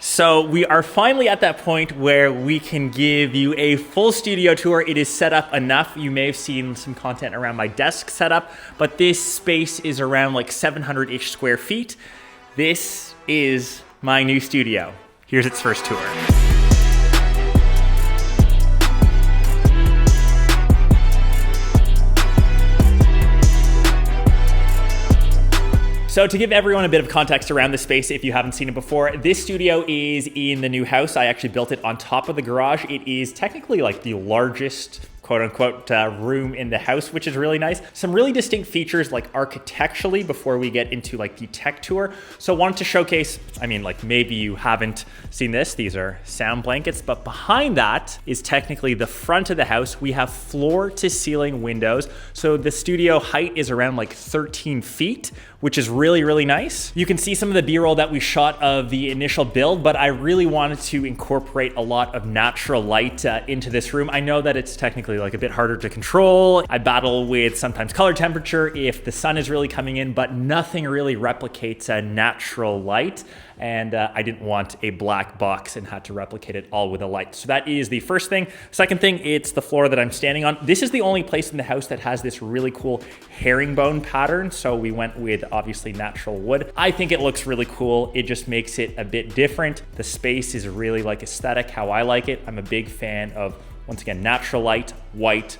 So we are finally at that point where we can give you a full studio tour. It is set up enough. You may have seen some content around my desk setup, but this space is around like 700-ish square feet. This is my new studio. Here's its first tour. So to give everyone a bit of context around the space, if you haven't seen it before, this studio is in the new house. I actually built it on top of the garage. It is technically like the largest quote unquote room in the house, which is really nice. Some really distinct features like architecturally before we get into like the tech tour. So wanted to showcase, I mean, like maybe you haven't seen this, these are sound blankets, but behind that is technically the front of the house. We have floor to ceiling windows. So the studio height is around like 13 feet, which is really, really nice. You can see some of the B-roll that we shot of the initial build, but I really wanted to incorporate a lot of natural light into this room. I know that it's technically like a bit harder to control. I battle with sometimes color temperature if the sun is really coming in, but nothing really replicates natural light. And I didn't want a black box and had to replicate it all with a light. So that is the first thing. Second thing, it's the floor that I'm standing on. This is the only place in the house that has this really cool herringbone pattern. So we went with obviously natural wood. I think it looks really cool. It just makes it a bit different. The space is really like aesthetic, how I like it. I'm a big fan of, once again, natural light, white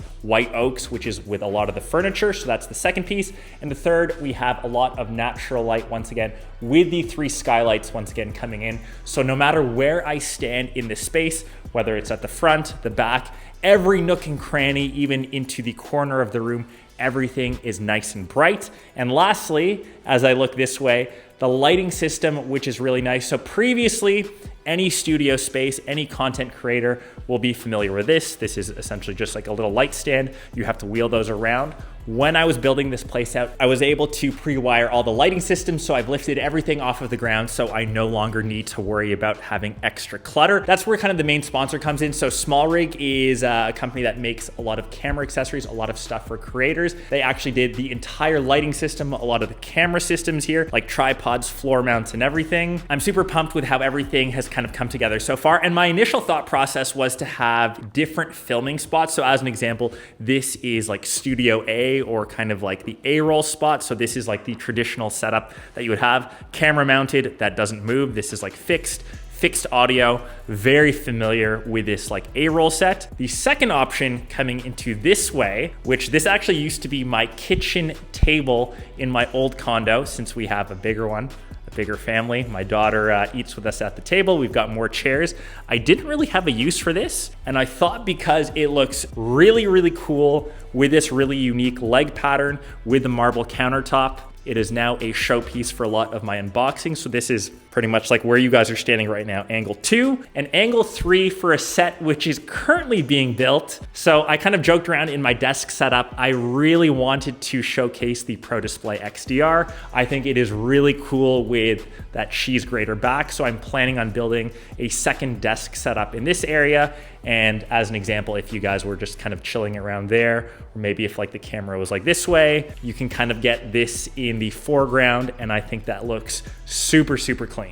oaks, which is with a lot of the furniture. So that's the second piece. And the third, we have a lot of natural light, once again, with the 3 skylights, once again, coming in. So no matter where I stand in this space, whether it's at the front, the back, every nook and cranny, even into the corner of the room, everything is nice and bright. And lastly, as I look this way, the lighting system, which is really nice. So previously, any studio space, any content creator will be familiar with this. This is essentially just like a little light stand. You have to wheel those around. When I was building this place out, I was able to pre-wire all the lighting systems, so I've lifted everything off of the ground, so I no longer need to worry about having extra clutter. That's where kind of the main sponsor comes in. So Small Rig is a company that makes a lot of camera accessories, a lot of stuff for creators. They actually did the entire lighting system, a lot of the camera systems here, like tripods, floor mounts, and everything. I'm super pumped with how everything has kind of come together so far. And my initial thought process was to have different filming spots. So as an example, this is like Studio A, or kind of like the A-roll spot. So this is like the traditional setup that you would have. Camera mounted, that doesn't move. This is like fixed audio, very familiar with this like A-roll set. The second option coming into this way, which this actually used to be my kitchen table in my old condo, since we have a bigger one, bigger family. My daughter eats with us at the table. We've got more chairs. I didn't really have a use for this, and I thought because it looks really, really cool with this really unique leg pattern with the marble countertop, it is now a showpiece for a lot of my unboxings. So this is pretty much like where you guys are standing right now, angle 2 and angle 3 for a set which is currently being built. So I kind of joked around in my desk setup. I really wanted to showcase the Pro Display XDR. I think it is really cool with that cheese grater back. So I'm planning on building a second desk setup in this area. And as an example, if you guys were just kind of chilling around there, or maybe if like the camera was like this way, you can kind of get this in the foreground. And I think that looks super, super clean.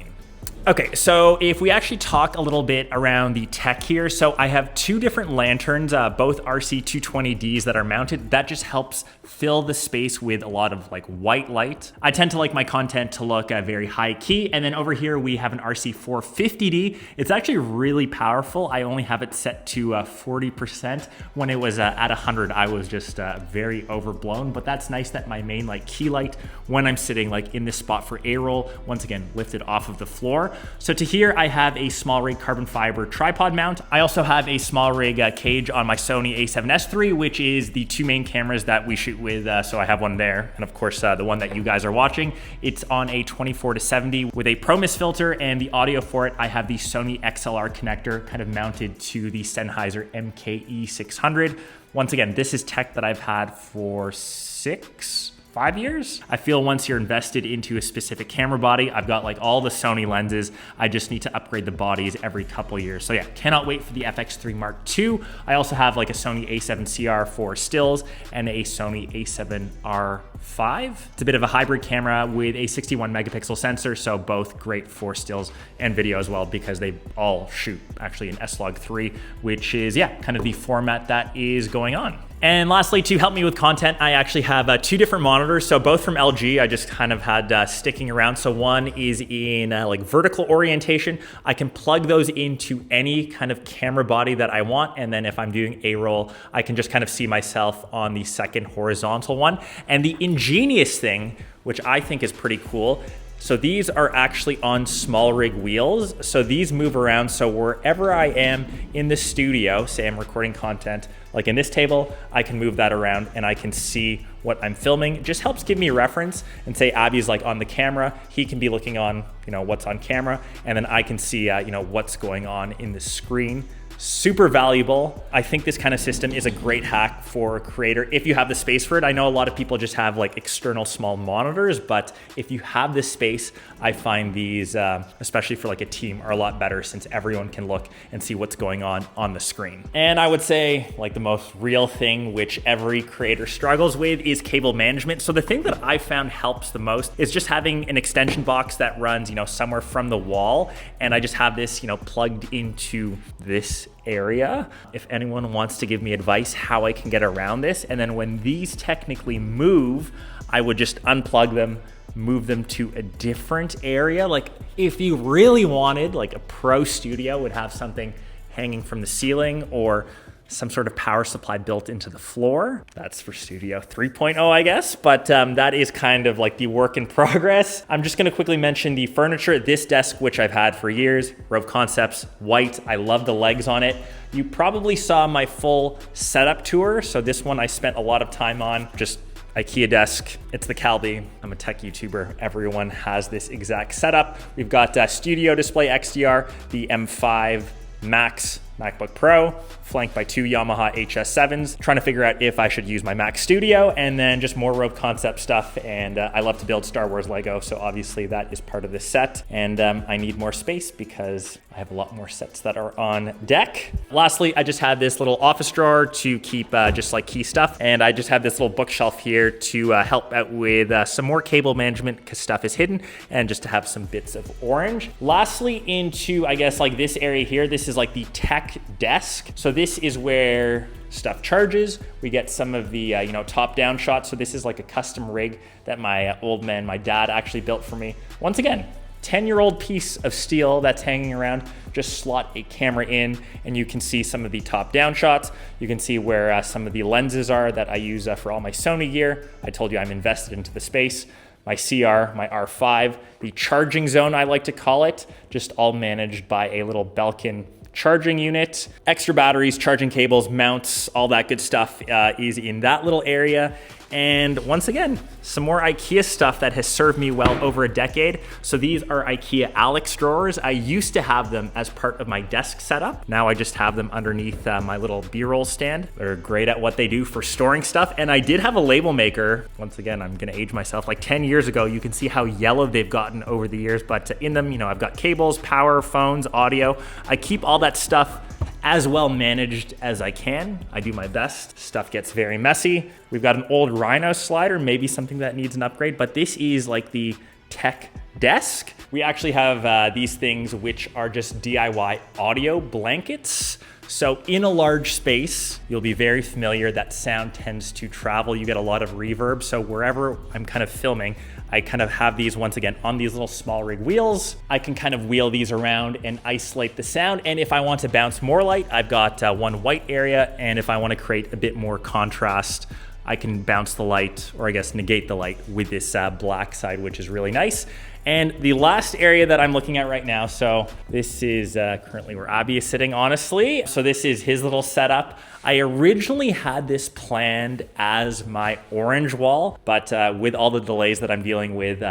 Okay, so if we actually talk a little bit around the tech here, so I have 2 different lanterns, both RC220Ds that are mounted. That just helps fill the space with a lot of like white light. I tend to like my content to look very high key. And then over here, we have an RC450D. It's actually really powerful. I only have it set to 40%. When it was at 100, I was just very overblown, but that's nice that my main like key light, when I'm sitting like in this spot for A-roll, once again, lifted off of the floor. So to here, I have a Small Rig carbon fiber tripod mount. I also have a Small Rig cage on my Sony a7S III, which is the 2 main cameras that we shoot with. So I have one there. And of course, the one that you guys are watching, it's on a 24-70 with a ProMIS filter, and the audio for it, I have the Sony XLR connector kind of mounted to the Sennheiser MKE600. Once again, this is tech that I've had for 6 5 years. I feel once you're invested into a specific camera body, I've got like all the Sony lenses. I just need to upgrade the bodies every couple years. So yeah, cannot wait for the FX3 Mark II. I also have like a Sony a7CR for stills and a Sony a7R5. It's a bit of a hybrid camera with a 61 megapixel sensor. So both great for stills and video as well, because they all shoot actually in S-Log3, which is, yeah, kind of the format that is going on. And lastly, to help me with content, I actually have 2 different monitors. So both from LG, I just kind of had sticking around. So one is in like vertical orientation. I can plug those into any kind of camera body that I want. And then if I'm doing A-roll, I can just kind of see myself on the second horizontal one. And the ingenious thing, which I think is pretty cool, so these are actually on small rig wheels. So these move around. So wherever I am in the studio, say I'm recording content, like in this table, I can move that around and I can see what I'm filming. It just helps give me reference, and say Abby's like on the camera, he can be looking on, what's on camera, and then I can see, what's going on in the screen. Super valuable. I think this kind of system is a great hack for a creator if you have the space for it. I know a lot of people just have like external small monitors, but if you have the space, I find these, especially for like a team, are a lot better, since everyone can look and see what's going on the screen. And I would say like the most real thing, which every creator struggles with, is cable management. So the thing that I found helps the most is just having an extension box that runs, somewhere from the wall. And I just have this, plugged into this area. If anyone wants to give me advice how I can get around this, and then when these technically move, I would just unplug them, move them to a different area. Like if you really wanted, like a pro studio would have something hanging from the ceiling or some sort of power supply built into the floor. That's for Studio 3.0, I guess, but that is kind of like the work in progress. I'm just gonna quickly mention the furniture. This desk, which I've had for years, Rove Concepts, white. I love the legs on it. You probably saw my full setup tour. So this one I spent a lot of time on, just IKEA desk. It's the Calby. I'm a tech YouTuber. Everyone has this exact setup. We've got Studio Display XDR, the M5 Max MacBook Pro, flanked by 2 Yamaha HS7s, trying to figure out if I should use my Mac Studio, and then just more Rove Concept stuff. And I love to build Star Wars Lego, so obviously that is part of this set. And I need more space because I have a lot more sets that are on deck. Lastly, I just have this little office drawer to keep just like key stuff. And I just have this little bookshelf here to help out with some more cable management because stuff is hidden, and just to have some bits of orange. Lastly, into, I guess, like this area here, this is like the tech desk. So this is where stuff charges. We get some of the top-down shots. So this is like a custom rig that my old man, my dad, actually built for me. Once again, 10-year-old piece of steel that's hanging around. Just slot a camera in and you can see some of the top-down shots. You can see where some of the lenses are that I use for all my Sony gear. I told you I'm invested into the space. My CR, my R5, the charging zone, I like to call it, just all managed by a little Belkin charging unit. Extra batteries, charging cables, mounts, all that good stuff is in that little area. And once again, some more IKEA stuff that has served me well over a decade. So these are IKEA Alex drawers. I used to have them as part of my desk setup. Now I just have them underneath my little B-roll stand. They're great at what they do for storing stuff. And I did have a label maker. Once again, I'm gonna age myself, like 10 years ago. You can see how yellow they've gotten over the years, but in them, I've got cables, power, phones, audio. I keep all that stuff as well managed as I can. I do my best. Stuff gets very messy. We've got an old Rhino slider, maybe something that needs an upgrade, but this is like the tech desk. We actually have these things which are just DIY audio blankets. So in a large space, you'll be very familiar that sound tends to travel. You get a lot of reverb. So wherever I'm kind of filming, I kind of have these, once again, on these little small rig wheels. I can kind of wheel these around and isolate the sound. And if I want to bounce more light, I've got one white area. And if I want to create a bit more contrast, I can bounce the light, or I guess negate the light, with this black side, which is really nice. And the last area that I'm looking at right now, so this is currently where Abby is sitting, honestly. So this is his little setup. I originally had this planned as my orange wall, but with all the delays that I'm dealing with,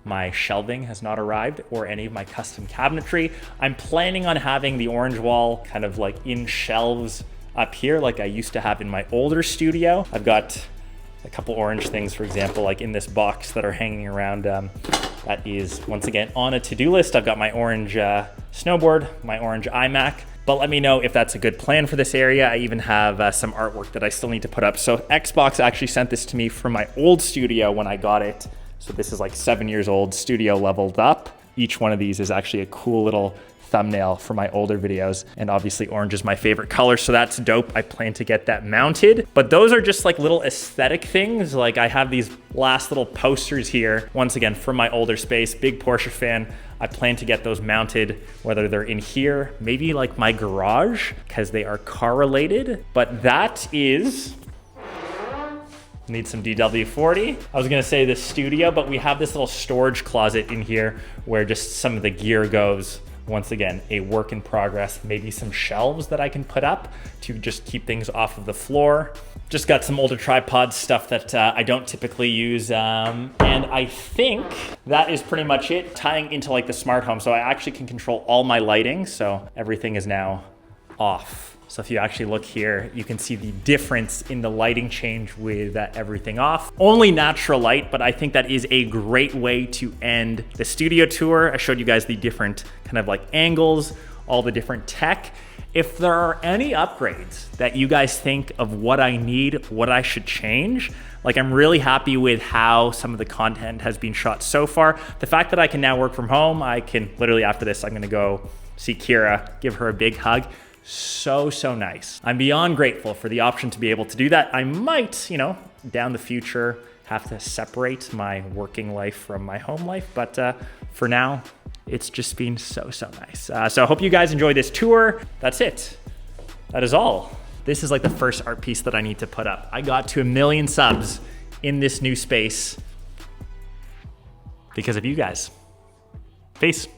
my shelving has not arrived or any of my custom cabinetry. I'm planning on having the orange wall kind of like in shelves up here like I used to have in my older studio. I've got a couple orange things, for example, like in this box that are hanging around. That is, once again, on a to-do list. I've got my orange snowboard, my orange iMac, but let me know if that's a good plan for this area. I even have some artwork that I still need to put up. So Xbox actually sent this to me from my old studio when I got it. So this is like 7 years old, studio leveled up. Each one of these is actually a cool little thumbnail for my older videos. And obviously orange is my favorite color, so that's dope. I plan to get that mounted. But those are just like little aesthetic things. Like I have these last little posters here, once again, from my older space, big Porsche fan. I plan to get those mounted, whether they're in here, maybe like my garage, because they are correlated. But that is, need some DW40. I was gonna say the studio, but we have this little storage closet in here where just some of the gear goes. Once again, a work in progress, maybe some shelves that I can put up to just keep things off of the floor. Just got some older tripod stuff that I don't typically use. And I think that is pretty much it, tying into like the smart home. So I actually can control all my lighting. So everything is now off. So if you actually look here, you can see the difference in the lighting change with everything off. Only natural light, but I think that is a great way to end the studio tour. I showed you guys the different kind of like angles, all the different tech. If there are any upgrades that you guys think of what I need, what I should change, like I'm really happy with how some of the content has been shot so far. The fact that I can now work from home, I can literally after this, I'm gonna go see Kira, give her a big hug. So nice. I'm beyond grateful for the option to be able to do that. I might, you know, down the future, have to separate my working life from my home life. But for now, it's just been so nice. So I hope you guys enjoy this tour. That's it. That is all. This is like the first art piece that I need to put up. I got to 1 million subs in this new space because of you guys. Peace.